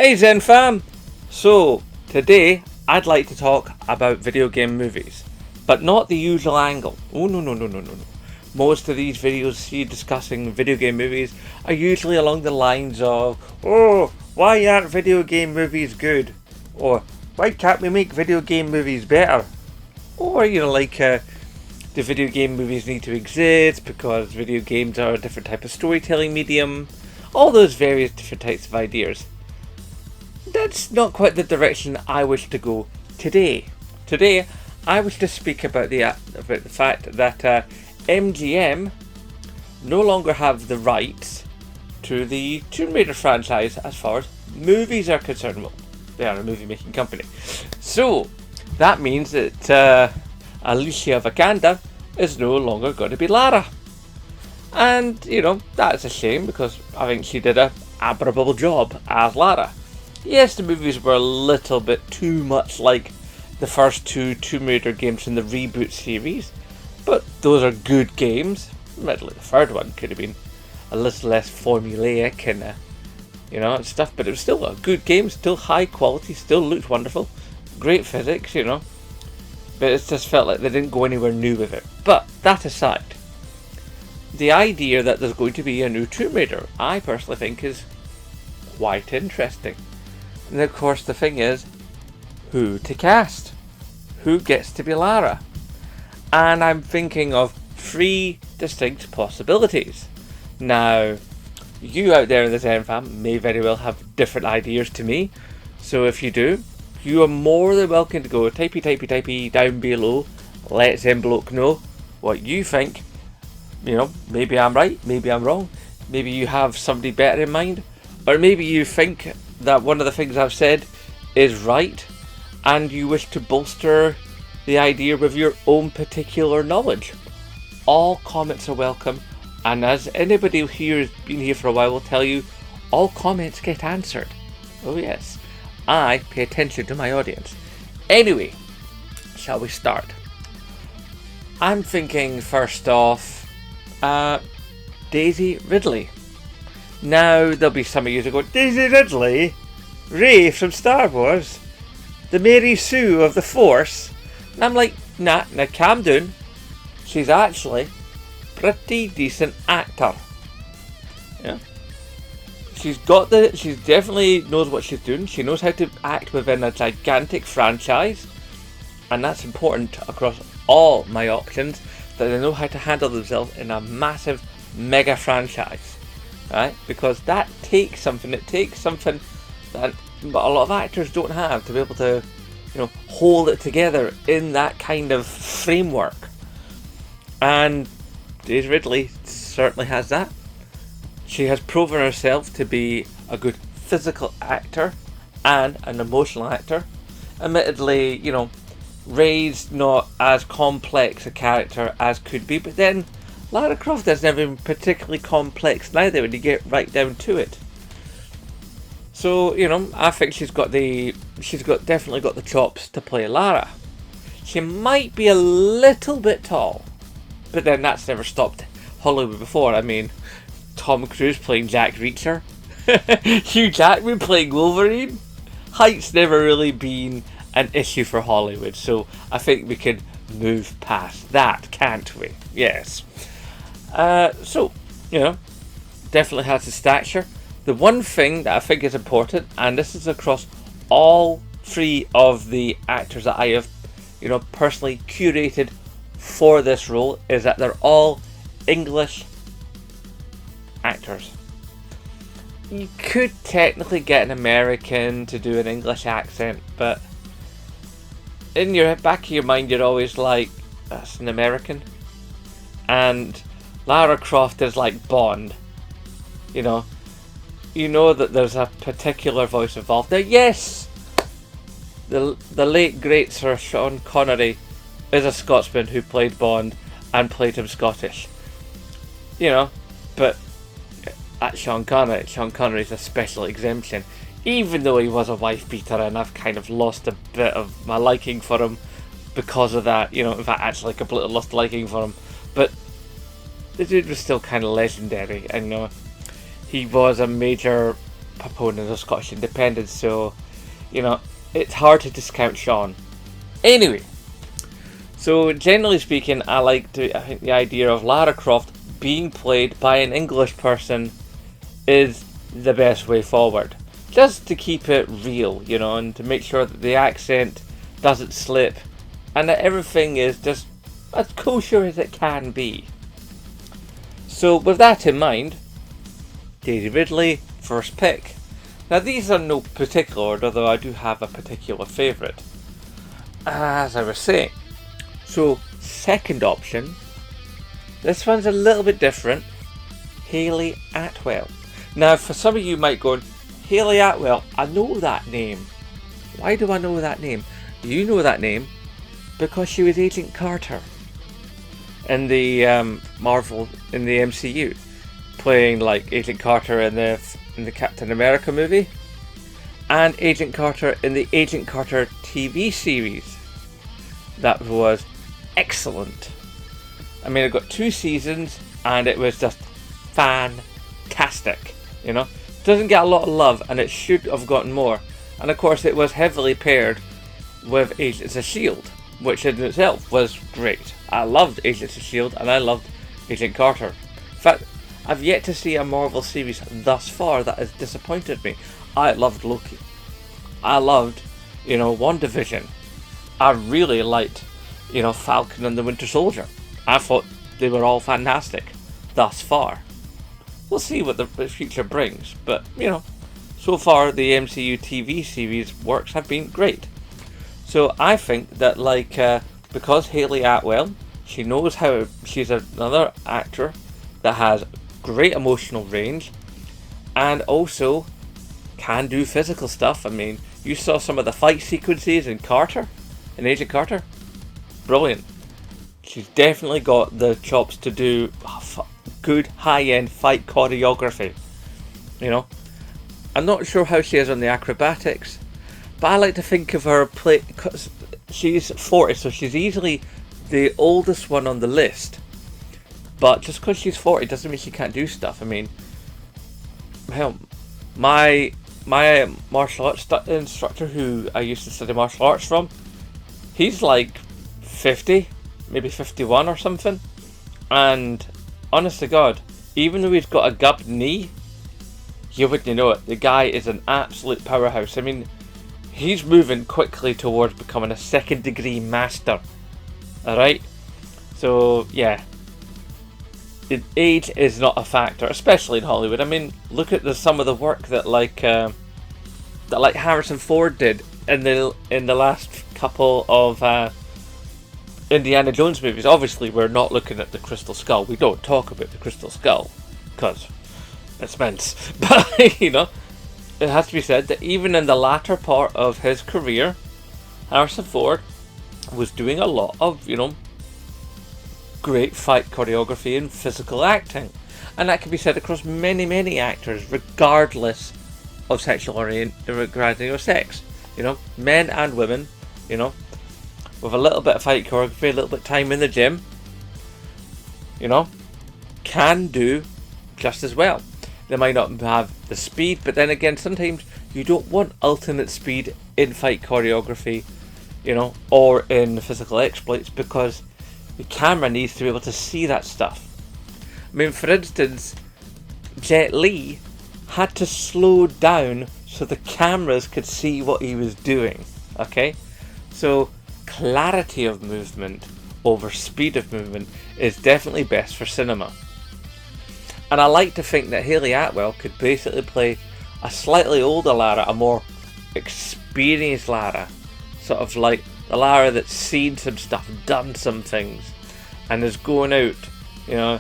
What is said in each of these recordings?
Hey Zen fam! So, today I'd like to talk about video game movies, but not the usual angle. Oh no. Most of these videos see discussing video game movies are usually along the lines of, oh, why aren't video game movies good? Or, why can't we make video game movies better? Or, do video game movies need to exist because video games are a different type of storytelling medium? All those various different types of ideas. That's not quite the direction I wish to go today. Today, I wish to speak about the fact that MGM no longer have the rights to the Tomb Raider franchise as far as movies are concerned. Well, they are a movie-making company. So, that means that Alicia Vikander is no longer going to be Lara. And, that's a shame because I think she did an admirable job as Lara. Yes, the movies were a little bit too much like the first two Tomb Raider games in the reboot series, but those are good games. Admittedly, the third one could have been a little less formulaic and stuff, but it was still a good game, still high quality, still looked wonderful, great physics, but it just felt like they didn't go anywhere new with it. But that aside, the idea that there's going to be a new Tomb Raider, I personally think is quite interesting. And of course the thing is, who to cast? Who gets to be Lara? And I'm thinking of 3 distinct possibilities. Now, you out there in the Zen fam may very well have different ideas to me. So if you do, you are more than welcome to go typey down below. Let Zen bloke know what you think. Maybe I'm right, maybe I'm wrong. Maybe you have somebody better in mind. Or maybe you think that one of the things I've said is right and you wish to bolster the idea with your own particular knowledge. All comments are welcome, and as anybody here who's been here for a while will tell you, all comments get answered. Oh yes, I pay attention to my audience. Anyway, shall we start? I'm thinking first off, Daisy Ridley. Now, there'll be some of you who go, Daisy Ridley? Rey from Star Wars? The Mary Sue of the Force? And I'm like, nah, calm down. She's actually pretty decent actor. Yeah. She definitely knows what she's doing. She knows how to act within a gigantic franchise. And that's important across all my options, that they know how to handle themselves in a massive mega franchise. Right? Because that takes something. It takes something that a lot of actors don't have to be able to, hold it together in that kind of framework. And Daisy Ridley certainly has that. She has proven herself to be a good physical actor and an emotional actor. Admittedly, Rey's not as complex a character as could be, but then Lara Croft has never been particularly complex neither when you get right down to it. So, I think she's definitely got the chops to play Lara. She might be a little bit tall, but then that's never stopped Hollywood before. I mean, Tom Cruise playing Jack Reacher, Hugh Jackman playing Wolverine. Height's never really been an issue for Hollywood, so I think we could move past that, can't we? Yes. Definitely has the stature. The one thing that I think is important, and this is across all 3 of the actors that I have, personally curated for this role, is that they're all English actors. You could technically get an American to do an English accent, but in your back of your mind, you're always like, that's an American. And Lara Croft is like Bond. You know that there's a particular voice involved. Now, yes, the late great Sir Sean Connery is a Scotsman who played Bond and played him Scottish. But Sean Connery's a special exemption. Even though he was a wife beater, and I've kind of lost a bit of my liking for him because of that. In fact, actually completely lost liking for him. But the dude was still kind of legendary, and he was a major proponent of Scottish independence, so, you know, it's hard to discount Sean. Anyway, so generally speaking, I think the idea of Lara Croft being played by an English person is the best way forward. Just to keep it real, you know, and to make sure that the accent doesn't slip, and that everything is just as kosher as it can be. So with that in mind, Daisy Ridley, first pick. Now these are no particular order, though I do have a particular favourite, as I was saying. So second option, this one's a little bit different, Hayley Atwell. Now for some of you might go, Hayley Atwell, I know that name. Why do I know that name? You know that name because she was Agent Carter in the Marvel, in the MCU, playing like Agent Carter in the Captain America movie, and Agent Carter in the Agent Carter TV series. That was excellent. I mean, it got 2 seasons and it was just fantastic, you know. Doesn't get a lot of love and it should have gotten more. And of course it was heavily paired with Agents of S.H.I.E.L.D., which in itself was great. I loved Agents of S.H.I.E.L.D. and I loved Agent Carter. In fact, I've yet to see a Marvel series thus far that has disappointed me. I loved Loki. I loved, you know, WandaVision. I really liked, you know, Falcon and the Winter Soldier. I thought they were all fantastic thus far. We'll see what the future brings, but, you know, so far the MCU TV series works have been great. So I think that, like, because Hayley Atwell, she knows how, she's another actor that has great emotional range and also can do physical stuff. I mean, you saw some of the fight sequences in Agent Carter. Brilliant. She's definitely got the chops to do good high-end fight choreography. You know, I'm not sure how she is on the acrobatics, but I like to think of her play, because she's 40, so she's easily the oldest one on the list. But just because she's 40 doesn't mean she can't do stuff. I mean, hell, my martial arts instructor, who I used to study martial arts from, he's like 50, maybe 51 or something. And honest to God, even though he's got a gubbed knee, you wouldn't know it. The guy is an absolute powerhouse. I mean, he's moving quickly towards becoming a 2nd degree master. Alright? So, yeah. Age is not a factor, especially in Hollywood. I mean, look at some of the work that Harrison Ford did in the last couple of Indiana Jones movies. Obviously, we're not looking at the Crystal Skull. We don't talk about the Crystal Skull because it's men's. But, you know, it has to be said that even in the latter part of his career, Harrison Ford was doing a lot of, you know, great fight choreography and physical acting. And that can be said across many, many actors, regardless of sexual orientation or sex. You know, men and women, you know, with a little bit of fight choreography, a little bit of time in the gym, you know, can do just as well. They might not have the speed, but then again, sometimes you don't want ultimate speed in fight choreography, you know, or in physical exploits, because the camera needs to be able to see that stuff. I mean, for instance, Jet Li had to slow down so the cameras could see what he was doing, okay? So clarity of movement over speed of movement is definitely best for cinema. And I like to think that Hayley Atwell could basically play a slightly older Lara, a more experienced Lara, sort of like the Lara that's seen some stuff, done some things, and is going out, you know,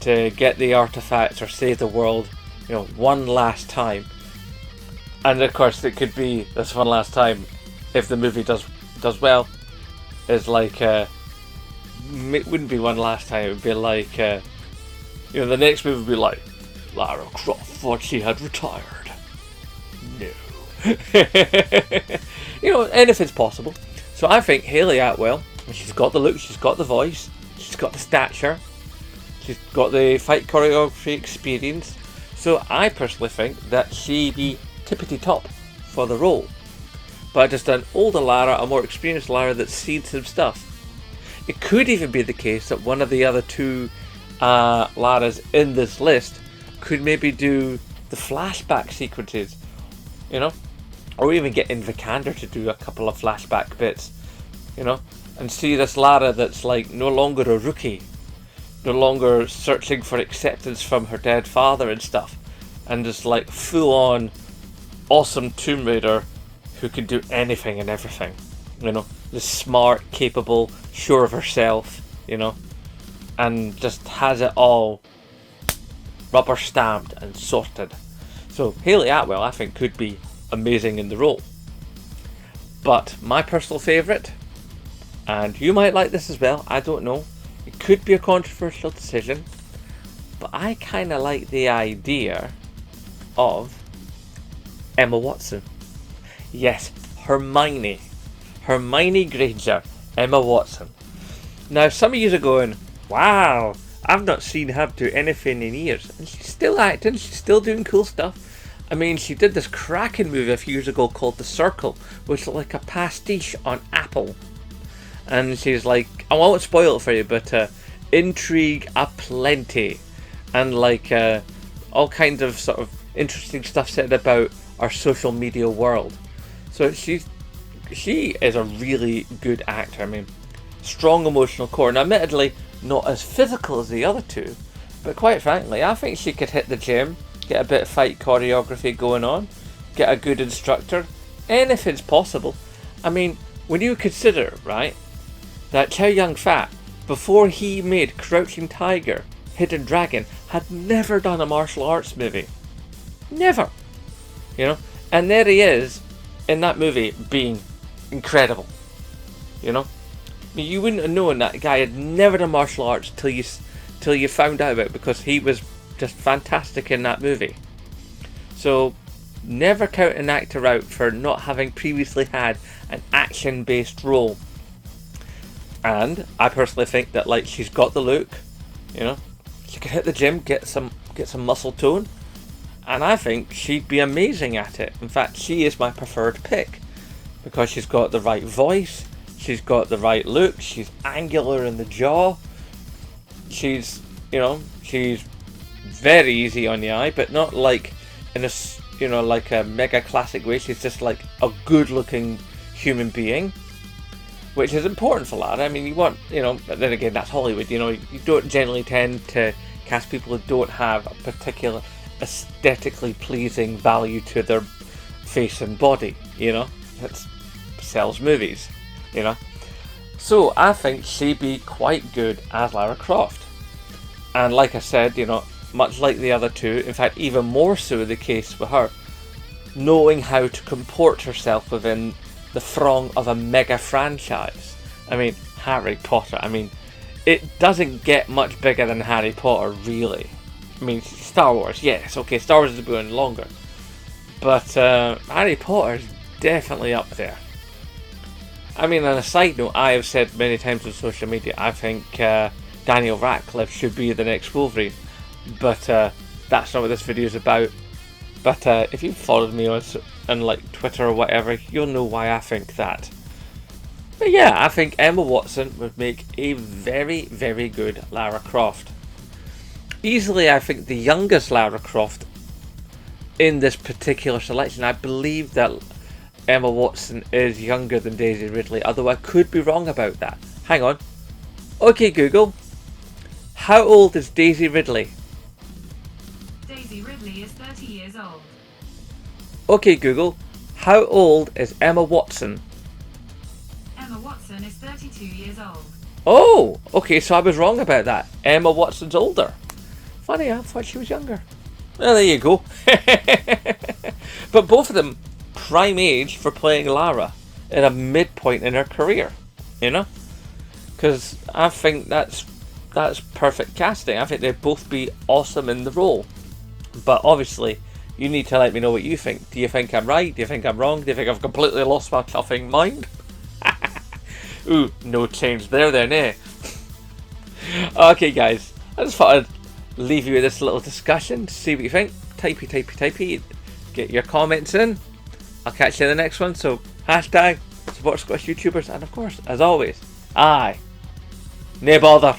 to get the artifacts or save the world, you know, one last time. And of course, it could be this one last time if the movie does well. Is like it wouldn't be one last time. It would be like you know, the next movie would be like Lara Croft thought she had retired. No. You know, anything's possible. So I think Hayley Atwell, she's got the look, she's got the voice, she's got the stature, she's got the fight choreography experience, So I personally think that she'd be tippity top for the role. But just an older Lara, a more experienced Lara that's seen some stuff. It could even be the case that one of the other two Laras in this list could maybe do the flashback sequences, you know? Or even get Vikander to do a couple of flashback bits, you know? And see this Lara that's like no longer a rookie, no longer searching for acceptance from her dead father and stuff, and just like full on awesome Tomb Raider who can do anything and everything, you know? Just smart, capable, sure of herself, you know? And just has it all rubber stamped and sorted. So Hayley Atwell, I think, could be amazing in the role. But my personal favourite, and you might like this as well, I don't know, it could be a controversial decision, but I kind of like the idea of Emma Watson. Yes, Hermione Granger, Emma Watson. Now some of you are going, wow, I've not seen her do anything in years, and she's still acting, she's still doing cool stuff. I mean, she did this cracking movie a few years ago called The Circle, which is like a pastiche on Apple. And she's like, I won't spoil it for you, but intrigue aplenty. And like all kinds of sort of interesting stuff said about our social media world. So she is a really good actor. I mean, strong emotional core. Now admittedly, not as physical as the other two, but quite frankly, I think she could hit the gym, get a bit of fight choreography going on, get a good instructor. Anything's possible. I mean, when you consider, right, that Chow Yun-fat, before he made Crouching Tiger, Hidden Dragon, had never done a martial arts movie. Never. You know? And there he is, in that movie, being incredible. You know? I mean, you wouldn't have known that guy had never done martial arts till you found out about it, because he was just fantastic in that movie. So never count an actor out for not having previously had an action-based role. And I personally think that, like, she's got the look, you know, she can hit the gym, get some muscle tone, and I think she'd be amazing at it. In fact, she is my preferred pick because she's got the right voice, she's got the right look, she's angular in the jaw, she's, you know, she's very easy on the eye, but not like in a, you know, like a mega classic way. She's just like a good looking human being, which is important for Lara. I mean, you want, you know, but then again, that's Hollywood, you know, you don't generally tend to cast people who don't have a particular aesthetically pleasing value to their face and body, you know, that sells movies, you know. So I think she'd be quite good as Lara Croft. And like I said, you know, much like the other two, in fact even more so the case with her, knowing how to comport herself within the throng of a mega franchise. I mean, Harry Potter, I mean, it doesn't get much bigger than Harry Potter, really. I mean, Star Wars, yes, okay, Star Wars is going longer, but Harry Potter is definitely up there. I mean, on a side note, I have said many times on social media, I think Daniel Radcliffe should be the next Wolverine, but that's not what this video is about. But if you've followed me on like Twitter or whatever, you'll know why I think that. But yeah, I think Emma Watson would make a very, very good Lara Croft. Easily, I think the youngest Lara Croft in this particular selection. I believe that Emma Watson is younger than Daisy Ridley, although I could be wrong about that. Hang on. Okay, Google. How old is Daisy Ridley? Daisy Ridley is 30 years old. Okay, Google. How old is Emma Watson? Emma Watson is 32 years old. Oh, okay, so I was wrong about that. Emma Watson's older. Funny, I thought she was younger. Well, there you go. But both of them prime age for playing Lara at a midpoint in her career, you know? Because I think that's perfect casting. I think they'd both be awesome in the role. But obviously, you need to let me know what you think. Do you think I'm right? Do you think I'm wrong? Do you think I've completely lost my chuffing mind? Ooh, no change there then, eh? Okay, guys. I just thought I'd leave you with this little discussion to see what you think. typey. Get your comments in. I'll catch you in the next one. So hashtag support Scottish YouTubers, and of course, as always, aye, nae bother.